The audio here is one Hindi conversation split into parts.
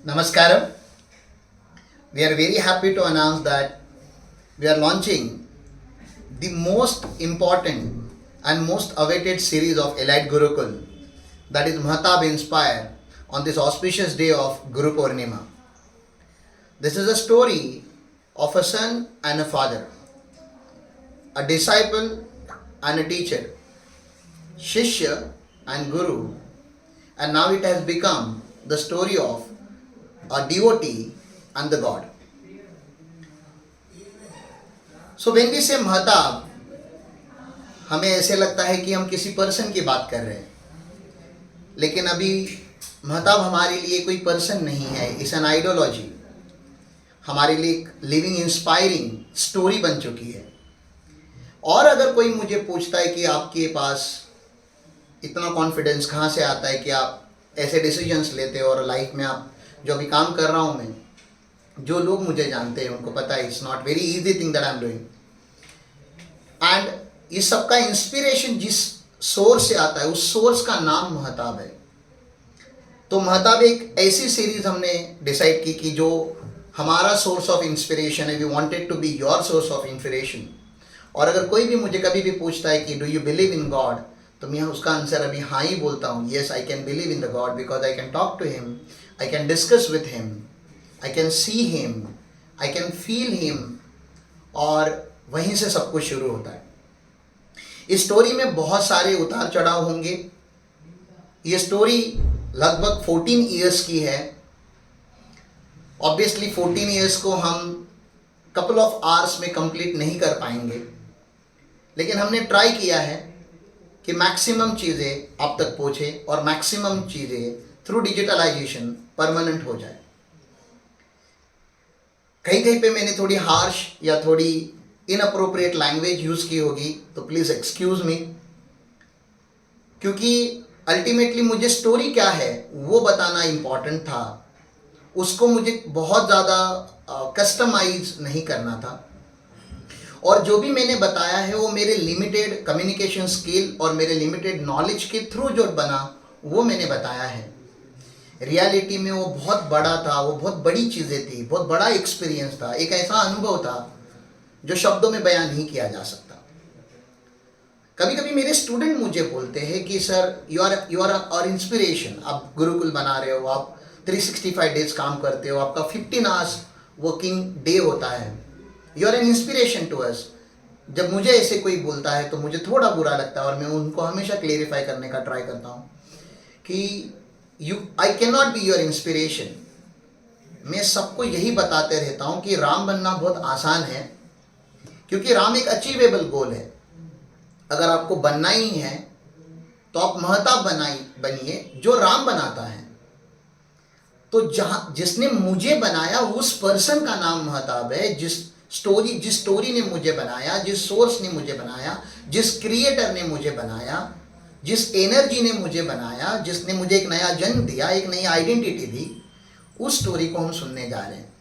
Namaskaram. We are very happy to announce that we are launching the most important and most awaited series of Elite Gurukul, that is Mahatab Inspire, on this auspicious day of Guru Purnima. This is a story of a son and a father, a disciple and a teacher, Shishya and Guru, and now it has become the story of a devotee and the God. So when we say Mahatab, हमें ऐसे लगता है कि हम किसी पर्सन की बात कर रहे हैं, लेकिन अभी महताब हमारे लिए कोई पर्सन नहीं है, इट्स एन आइडियोलॉजी, हमारे लिए एक लिविंग इंस्पायरिंग स्टोरी बन चुकी है. और अगर कोई मुझे पूछता है कि आपके पास इतना कॉन्फिडेंस कहाँ से आता है कि आप ऐसे डिसीजंस लेते हो, और लाइफ में आप जो अभी काम कर रहा हूँ मैं, जो लोग मुझे जानते हैं उनको पता है it's not very easy thing that I am doing. And इस सबका इंस्पिरेशन जिस सोर्स से आता है उस सोर्स का नाम महताब है. तो महताब एक ऐसी सीरीज हमने डिसाइड की कि जो हमारा सोर्स ऑफ इंस्पिरेशन है, we wanted to be your source of inspiration. और अगर कोई भी मुझे कभी भी पूछता है कि do you believe in God, तो मैं उसका आंसर अभी हाँ ही बोलता हूँ. Yes, I can believe in the God because I can talk to him, I can discuss with him, I can see him, I can feel him, और वहीं से सब कुछ शुरू होता है. इस स्टोरी में बहुत सारे उतार चढ़ाव होंगे. ये स्टोरी लगभग 14 ईयर्स की है. ऑब्वियसली 14 ईयर्स को हम कपल ऑफ आवर्स में कंप्लीट नहीं कर पाएंगे, लेकिन हमने ट्राई किया है कि मैक्सिमम चीज़ें आप तक पहुँचे और मैक्सिमम चीज़ें थ्रू डिजिटलाइजेशन परमानेंट हो जाए. कहीं कहीं पे मैंने थोड़ी हार्श या थोड़ी इनअप्रोप्रिएट लैंग्वेज यूज़ की होगी, तो प्लीज़ एक्सक्यूज़ मी, क्योंकि अल्टीमेटली मुझे स्टोरी क्या है वो बताना इम्पॉर्टेंट था. उसको मुझे बहुत ज़्यादा कस्टमाइज नहीं करना था. और जो भी मैंने बताया है वो मेरे लिमिटेड कम्युनिकेशन स्किल और मेरे लिमिटेड नॉलेज के थ्रू जो बना वो मैंने बताया है. रियलिटी में वो बहुत बड़ा था, वो बहुत बड़ी चीज़ें थी, बहुत बड़ा एक्सपीरियंस था, एक ऐसा अनुभव था जो शब्दों में बयान नहीं किया जा सकता. कभी कभी मेरे स्टूडेंट मुझे बोलते हैं कि सर यू आर और इंस्पिरेशन, आप गुरुकुल बना रहे हो, आप 365 डेज काम करते हो, आपका 15 आवर्स वर्किंग डे होता है, you are an inspiration to us. जब मुझे ऐसे कोई बोलता है तो मुझे थोड़ा बुरा लगता है, और मैं उनको हमेशा क्लेरिफाई करने का ट्राई करता हूँ कि I can not be your inspiration. मैं सबको यही बताते रहता हूँ कि राम बनना बहुत आसान है, क्योंकि राम एक अचीवेबल गोल है. अगर आपको बनना ही है तो आप महताब बनिए जो राम बनाता है. तो जिसने मुझे बनाया उस पर्सन का नाम महताब है. जिस स्टोरी ने मुझे बनाया, जिस सोर्स ने मुझे बनाया, जिस क्रिएटर ने मुझे बनाया, जिस एनर्जी ने मुझे बनाया, जिसने मुझे एक नया जन्म दिया, एक नई आइडेंटिटी दी, उस स्टोरी को हम सुनने जा रहे हैं.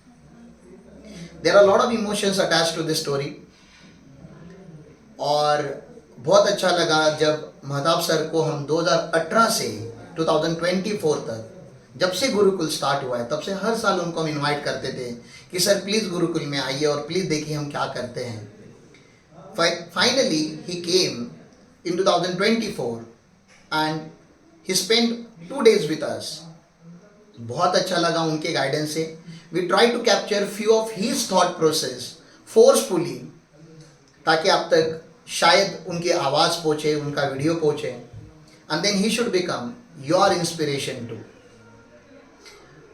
There are lot of emotions attached to this story. और बहुत अच्छा लगा जब महताब सर को हम 2018 से 2024 तक, जब से गुरुकुल स्टार्ट हुआ है तब से हर साल उनको हम इनवाइट करते थे कि सर प्लीज़ गुरुकुल में आइए और प्लीज़ देखिए हम क्या करते हैं. Finally he came in 2024 and he spend 2 days with us. बहुत अच्छा लगा उनके गाइडेंस से. We try to capture few of his thought process forcefully, ताकि आप तक शायद उनकी आवाज़ पहुँचे, उनका वीडियो पहुँचे, and then he should become your inspiration too.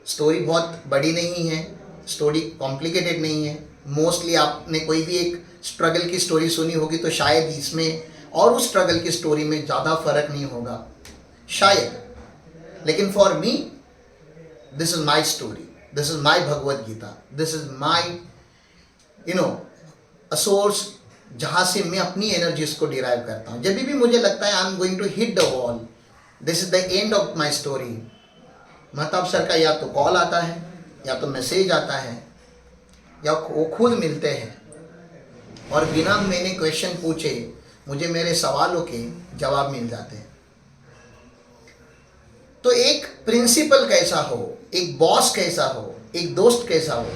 Story बहुत बड़ी नहीं है, स्टोरी कॉम्प्लिकेटेड नहीं है. मोस्टली आपने कोई भी एक स्ट्रगल की स्टोरी सुनी होगी तो शायद इसमें और उस स्ट्रगल की स्टोरी में ज़्यादा फर्क नहीं होगा शायद. लेकिन for me this is my story, this is my Bhagavad Gita, this is my a source जहाँ से मैं अपनी एनर्जीज को डिराइव करता हूँ. जब भी मुझे लगता है I am going to hit the wall, this is the end of my story, Mahtab sir का या तो कॉल आता है, या तो मैसेज आता है, या वो खुद मिलते हैं और बिना मैंने क्वेश्चन पूछे मुझे मेरे सवालों के जवाब मिल जाते हैं. तो एक प्रिंसिपल कैसा हो, एक बॉस कैसा हो, एक दोस्त कैसा हो,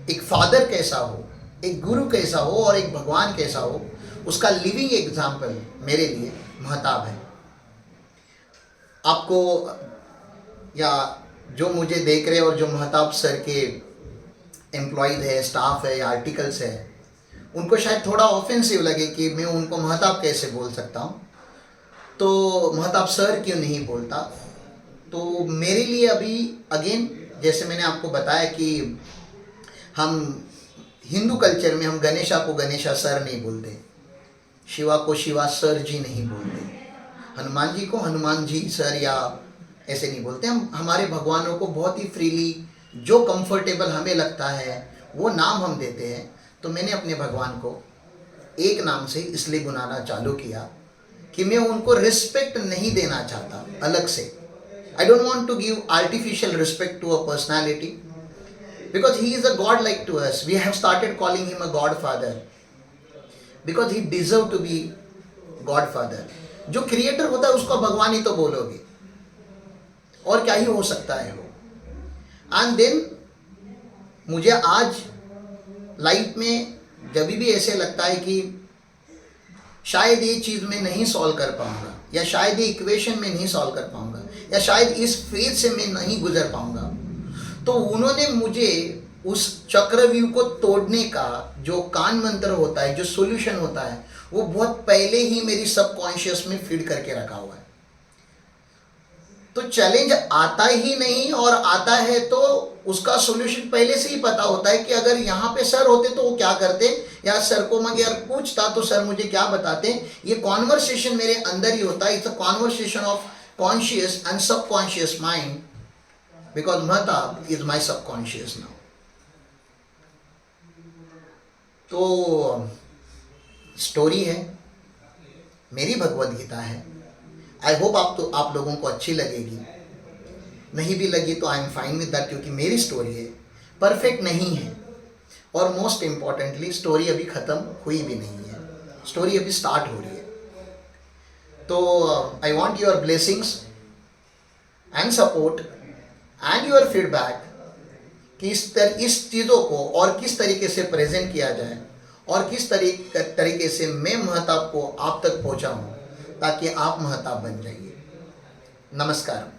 एक फादर कैसा हो, एक गुरु कैसा हो और एक भगवान कैसा हो, उसका लिविंग एग्जाम्पल मेरे लिए महताब है। आपको या जो मुझे देख रहे और जो महताब सर के एम्प्लॉयज़ है, स्टाफ है या आर्टिकल्स है, उनको शायद थोड़ा ऑफेंसिव लगे कि मैं उनको महताब कैसे बोल सकता हूँ, तो महताब सर क्यों नहीं बोलता। तो मेरे लिए अभी अगेन जैसे मैंने आपको बताया कि हम हिंदू कल्चर में हम गणेशा को गणेशा सर नहीं बोलते, शिवा को शिवा सर जी नहीं बोलते, हनुमान जी को हनुमान जी सर या ऐसे नहीं बोलते। हम हमारे भगवानों को बहुत ही फ्रीली जो कंफर्टेबल हमें लगता है वो नाम हम देते हैं। तो मैंने अपने भगवान को एक नाम से इसलिए बुलाना चालू किया कि मैं उनको रिस्पेक्ट नहीं देना चाहता अलग से। I don't want to give artificial respect to a personality because he is a god like to us. We have started calling him a godfather because he deserve to be godfather. जो क्रिएटर होता है उसको भगवान ही तो बोलोगे, और क्या ही हो सकता है वो। एंड देन मुझे आज लाइफ में जब भी ऐसे लगता है कि शायद ये चीज़ मैं नहीं सॉल्व कर पाऊंगा, या शायद ये इक्वेशन में नहीं सॉल्व कर पाऊंगा, या शायद इस फेज से मैं नहीं गुजर पाऊंगा, तो उन्होंने मुझे उस चक्रव्यूह को तोड़ने का जो कान मंत्र होता है, जो सॉल्यूशन होता है, वो बहुत पहले ही मेरी सबकॉन्शियस में फीड करके रखा हुआ है। तो चैलेंज आता ही नहीं, और आता है तो उसका सॉल्यूशन पहले से ही पता होता है कि अगर यहाँ पे सर होते तो वो क्या करते, या सर को मैं अगर पूछता तो सर मुझे क्या बताते। ये कॉन्वर्सेशन मेरे अंदर ही होता है। It's a conversation of conscious and subconscious mind because Mahtab is my subconscious now. तो स्टोरी है, मेरी भगवद गीता है। आई होप आप लोगों को अच्छी लगेगी। नहीं भी लगी तो I am fine with that, क्योंकि मेरी स्टोरी है, परफेक्ट नहीं है, और मोस्ट इम्पॉर्टेंटली स्टोरी अभी ख़त्म हुई भी नहीं है, स्टोरी अभी स्टार्ट हो रही है। तो I want your blessings and support and your feedback कि इस चीज़ों को और किस तरीके से प्रेजेंट किया जाए, और किस तरीके से मैं महताब को आप तक पहुँचाऊँ ताकि आप महताब बन जाइए। नमस्कार।